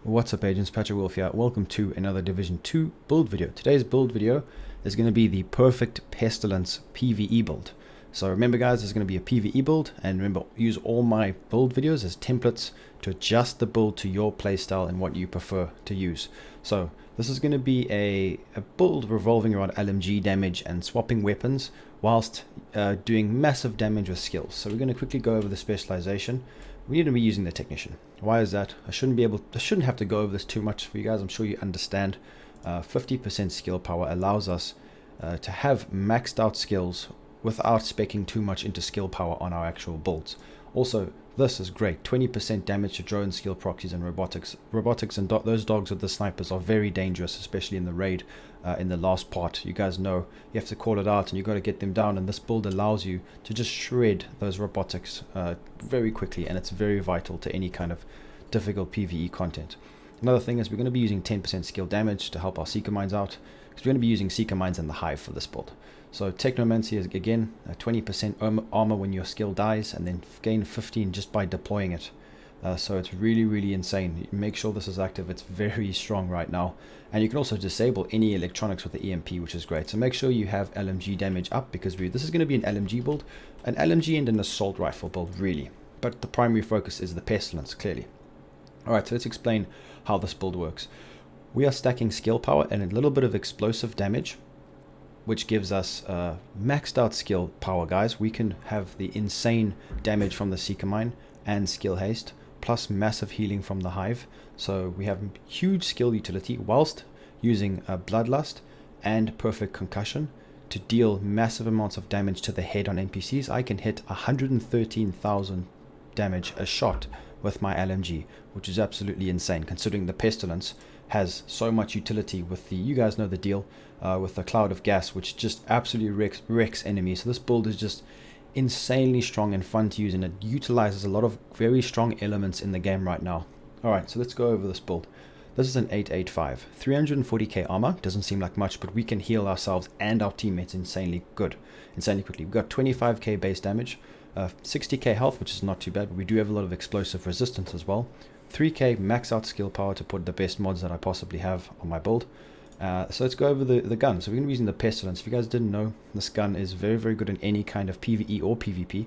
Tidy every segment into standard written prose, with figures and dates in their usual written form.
What's up agents, Patrick Wolf here. Welcome to another Division 2 build video. Today's build video is going to be the perfect Pestilence PVE build. So remember guys, there's going to be a PVE build, and remember, use all my build videos as templates to adjust the build to your playstyle and what you prefer to use. So this is going to be a build revolving around LMG damage and swapping weapons whilst doing massive damage with skills. So we're going to quickly go over the specialization. We need to be using the technician. Why is that? I shouldn't have to go over this too much for you guys. I'm sure you understand. 50% skill power allows us to have maxed out skills without speccing too much into skill power on our actual builds. Also, this is great. 20% damage to drone skill proxies and robotics. Robotics and those dogs with the snipers are very dangerous, especially in the raid. In the last part, you guys know you have to call it out and you got to get them down, and this build allows you to just shred those robotics very quickly, and it's very vital to any kind of difficult PvE content. Another thing is we're going to be using 10% skill damage to help our Seeker Mines out, because we're going to be using Seeker Mines in the Hive for this build. So Technomancy is again 20% armor when your skill dies, and then gain 15 just by deploying it. So it's really insane. Make sure this is active. It's very strong right now, and you can also disable any electronics with the EMP, which is great. So make sure you have LMG damage up, because this is going to be an LMG build, an LMG and an assault rifle build really, but the primary focus is the Pestilence clearly. Alright, so let's explain how this build works. We are stacking skill power and a little bit of explosive damage, which gives us maxed out skill power, guys. We can have the insane damage from the Seeker Mine and skill haste, plus massive healing from the Hive. So we have huge skill utility whilst using Bloodlust and Perfect Concussion to deal massive amounts of damage to the head on NPCs. I can hit 113,000 damage a shot with my LMG, which is absolutely insane considering the Pestilence has so much utility with the, you guys know the deal, with the cloud of gas, which just absolutely wrecks enemies. So this build is just insanely strong and fun to use, and it utilizes a lot of very strong elements in the game right now. Alright, so let's go over this build. This is an 885. 340k armor, doesn't seem like much, but we can heal ourselves and our teammates insanely quickly. We've got 25k base damage, 60k health, which is not too bad, but we do have a lot of explosive resistance as well. 3k max out skill power to put the best mods that I possibly have on my build. So let's go over the gun. So we're going to be using the Pestilence. If you guys didn't know, this gun is very good in any kind of PvE or PvP.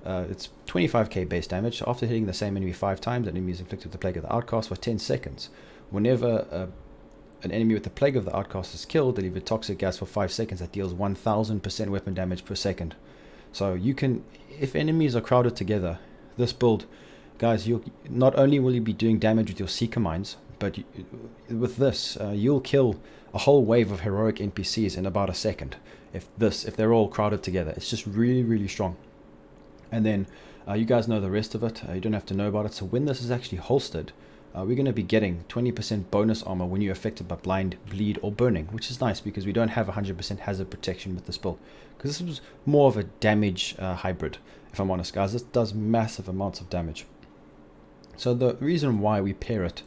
It's 25k base damage. So after hitting the same enemy 5 times, that enemy is inflicted with the Plague of the Outcast for 10 seconds. Whenever an enemy with the Plague of the Outcast is killed, they leave a toxic gas for 5 seconds that deals 1000% weapon damage per second. So you can, if enemies are crowded together, this build, guys, not only will you be doing damage with your Seeker Mines, but with this, you'll kill a whole wave of heroic NPCs in about a second. If they're all crowded together, it's just really strong. And then you guys know the rest of it. You don't have to know about it. So when this is actually holstered, we're going to be getting 20% bonus armor when you're affected by blind, bleed, or burning, which is nice because we don't have 100% hazard protection with this build. Because this was more of a damage hybrid, if I'm honest, guys. This does massive amounts of damage. So the reason why we pair it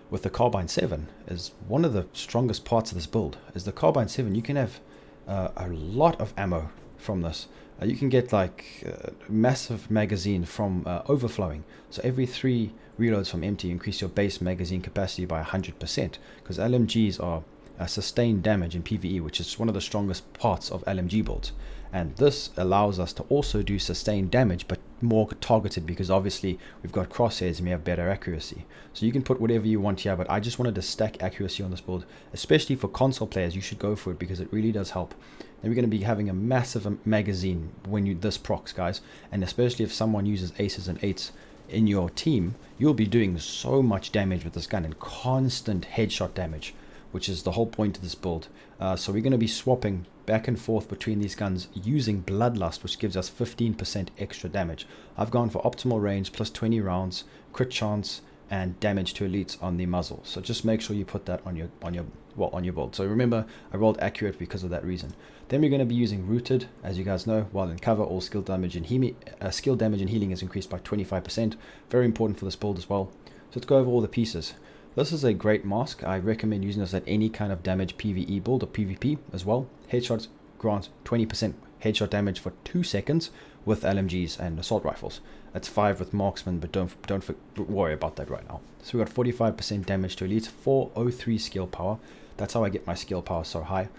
with the Carbine 7 is one of the strongest parts of this build. Is the Carbine 7, you can have a lot of ammo from this. You can get like massive magazine from overflowing. So every 3 reloads from empty increase your base magazine capacity by 100%, because LMGs are sustained damage in PvE, which is one of the strongest parts of LMG builds. And this allows us to also do sustained damage, but more targeted, because obviously we've got crosshairs and we have better accuracy. So you can put whatever you want here, but I just wanted to stack accuracy on this build, especially for console players. You should go for it because it really does help. And we're going to be having a massive magazine when this procs, guys, and especially if someone uses aces and 8s in your team, you'll be doing so much damage with this gun and constant headshot damage, which is the whole point of this build. So we're going to be swapping back and forth between these guns using Bloodlust, which gives us 15% extra damage. I've gone for optimal range plus 20 rounds, crit chance, and damage to elites on the muzzle. So just make sure you put that on your build. So remember, I rolled accurate because of that reason. Then we're going to be using Rooted, as you guys know. While in cover, all skill damage and healing is increased by 25%. Very important for this build as well. So let's go over all the pieces. This is a great mask. I recommend using this at any kind of damage PvE build or PvP as well. Headshots grant 20% headshot damage for 2 seconds with LMGs and assault rifles. That's 5 with marksman, but don't worry about that right now. So we got 45% damage to elites, 403 skill power. That's how I get my skill power so high.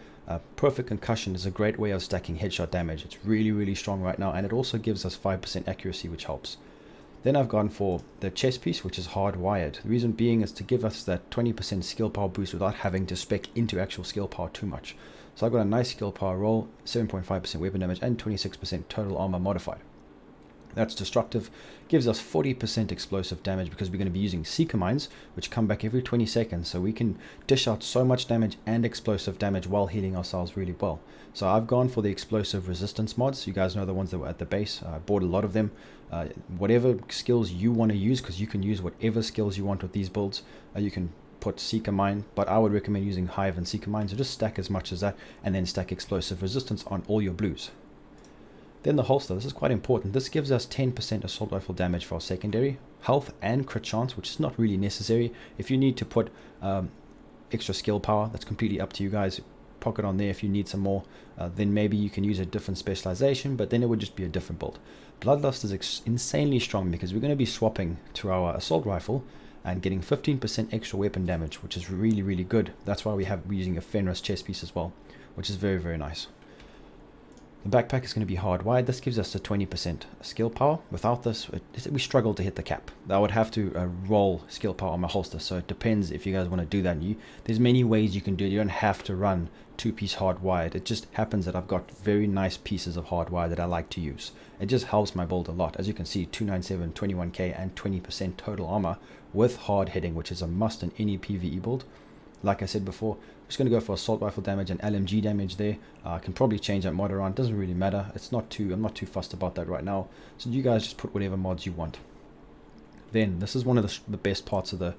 Perfect concussion is a great way of stacking headshot damage. It's really strong right now, and it also gives us 5% accuracy, which helps. Then I've gone for the chest piece, which is hardwired. The reason being is to give us that 20% skill power boost without having to spec into actual skill power too much. So I've got a nice skill power roll, 7.5% weapon damage, and 26% total armor modified. That's destructive, gives us 40% explosive damage because we're going to be using seeker mines, which come back every 20 seconds, so we can dish out so much damage and explosive damage while healing ourselves really well. So I've gone for the explosive resistance mods. You guys know the ones that were at the base. I bought a lot of them. Whatever skills you want to use, because you can use whatever skills you want with these builds. You can put seeker mine, but I would recommend using hive and seeker mine, so just stack as much as that, and then stack explosive resistance on all your blues. Then the holster, this is quite important. This gives us 10% assault rifle damage for our secondary, health and crit chance, which is not really necessary. If you need to put extra skill power, that's completely up to you guys. Pocket on there if you need some more. Then maybe you can use a different specialization, but then it would just be a different build. Bloodlust is insanely strong because we're going to be swapping to our assault rifle and getting 15% extra weapon damage, which is really good. That's why we're using a Fenris chest piece as well, which is very nice. The backpack is going to be hardwired. This gives us a 20% skill power. Without this, we struggle to hit the cap. I would have to roll skill power on my holster, so it depends if you guys want to do that. There's many ways you can do it. You don't have to run 2-piece hardwired. It just happens that I've got very nice pieces of hardwire that I like to use. It just helps my build a lot. As you can see, 297, 21k, and 20% total armor with hard hitting, which is a must in any PvE build. Like I said before, I'm just going to go for assault rifle damage and LMG damage there. I can probably change that mod around. It doesn't really matter. I'm not too fussed about that right now. So you guys just put whatever mods you want. Then this is one of the best parts of the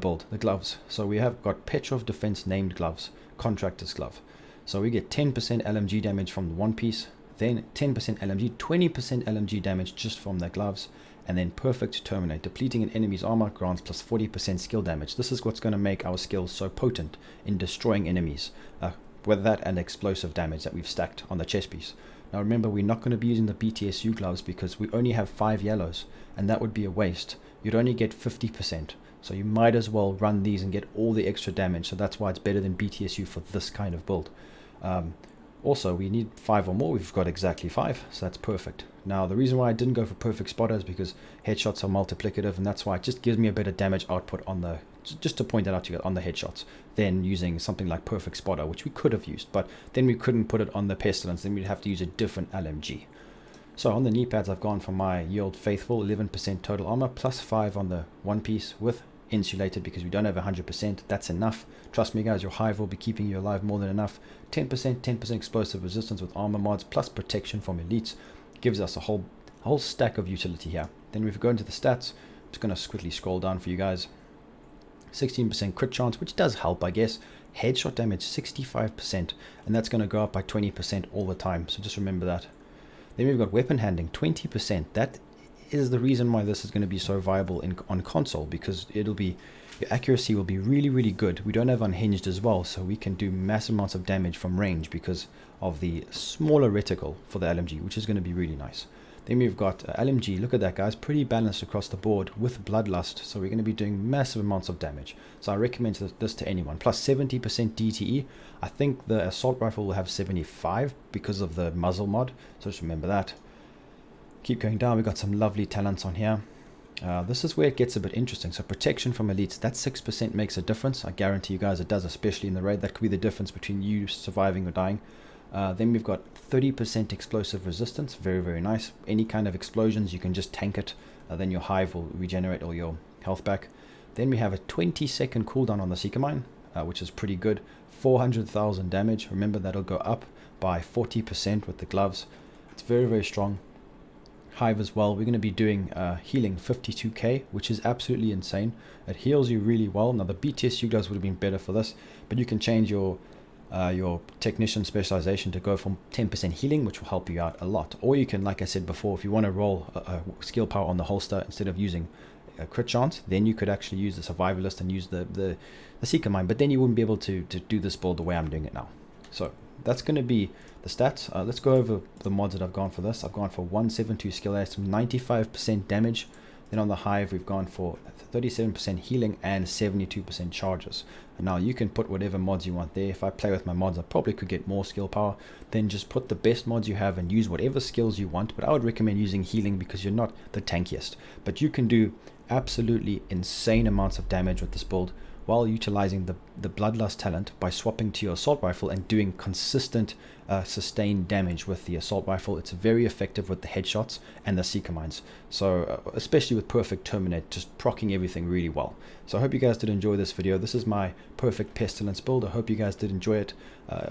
build, the gloves. So we have got Petrov Defense named gloves, contractor's glove. So we get 10% LMG damage from the one piece, then 10% LMG, 20% LMG damage just from the gloves, and then perfect terminate. Depleting an enemy's armor grants plus 40% skill damage. This is what's going to make our skills so potent in destroying enemies, whether that and explosive damage that we've stacked on the chest piece. Now remember, we're not going to be using the BTSU gloves because we only have 5 yellows, and that would be a waste. You'd only get 50%, so you might as well run these and get all the extra damage. So that's why it's better than BTSU for this kind of build. Also, we need 5 or more. We've got exactly 5, so that's perfect. Now, the reason why I didn't go for perfect spotter is because headshots are multiplicative, and that's why it just gives me a better damage output on the, just to point that out to you, on the headshots, than using something like perfect spotter, which we could have used, but then we couldn't put it on the Pestilence. Then we'd have to use a different LMG. So on the Kneepads, I've gone for my Yield Faithful, 11% total armor, plus 5 on the one piece with insulated because we don't have 100%. That's enough. Trust me guys, your hive will be keeping you alive more than enough. 10% explosive resistance with armor mods plus protection from elites gives us a whole stack of utility here. Then we go into the stats. I'm just going to quickly scroll down for you guys. 16% crit chance, which does help, I guess. Headshot damage 65%, and that's going to go up by 20% all the time, so just remember that. Then we've got weapon handling 20%. That is the reason why this is going to be so viable on console, because your accuracy will be really good. We don't have unhinged as well, so we can do massive amounts of damage from range because of the smaller reticle for the LMG, which is going to be really nice. Then we've got LMG. Look at that, guys, pretty balanced across the board with bloodlust, so we're going to be doing massive amounts of damage. So I recommend this to anyone. Plus 70% DTE. I think the assault rifle will have 75 because of the muzzle mod, so just remember that. Keep going down. We've got some lovely talents on here. This is where it gets a bit interesting. So protection from elites, that 6% makes a difference. I guarantee you guys it does, especially in the raid. That could be the difference between you surviving or dying. Then we've got 30% explosive resistance. Very nice. Any kind of explosions, you can just tank it. Then your hive will regenerate all your health back. Then we have a 20-second cooldown on the Seeker Mine, which is pretty good. 400,000 damage. Remember, that'll go up by 40% with the gloves. It's very strong. Hive as well. We're going to be doing healing 52k, which is absolutely insane. It heals you really well. Now the BTSU gloves would have been better for this, but you can change your technician specialization to go from 10% healing, which will help you out a lot. Or you can, like I said before, if you want to roll a skill power on the holster instead of using a crit chance, then you could actually use the survivalist and use the Seeker Mine, but then you wouldn't be able to do this build the way I'm doing it now. So that's going to be the stats. Let's go over the mods that I've gone for this. I've gone for 172 skill ace, 95% damage. Then on the hive, we've gone for 37% healing and 72% charges. And now you can put whatever mods you want there. If I play with my mods, I probably could get more skill power. Then just put the best mods you have and use whatever skills you want. But I would recommend using healing because you're not the tankiest. But you can do absolutely insane amounts of damage with this build while utilizing the Bloodlust talent by swapping to your assault rifle and doing consistent sustained damage with the assault rifle. It's very effective with the headshots and the seeker mines, so especially with perfect terminate, just proccing everything really well. So I hope you guys did enjoy this video. This is my perfect pestilence build. I hope you guys did enjoy it.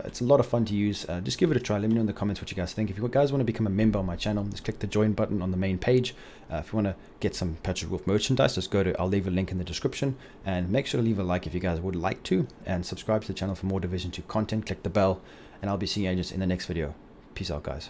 It's a lot of fun to use. Just give it a try. Let me know in the comments what you guys think. If you guys want to become a member on my channel, just click the join button on the main page. If you want to get some Patrick Wolf merchandise, just I'll leave a link in the description, and make sure to leave a like if you guys would like to, and subscribe to the channel for more Division 2 content. Click the bell, and I'll be seeing you just in the next video. Peace out, guys.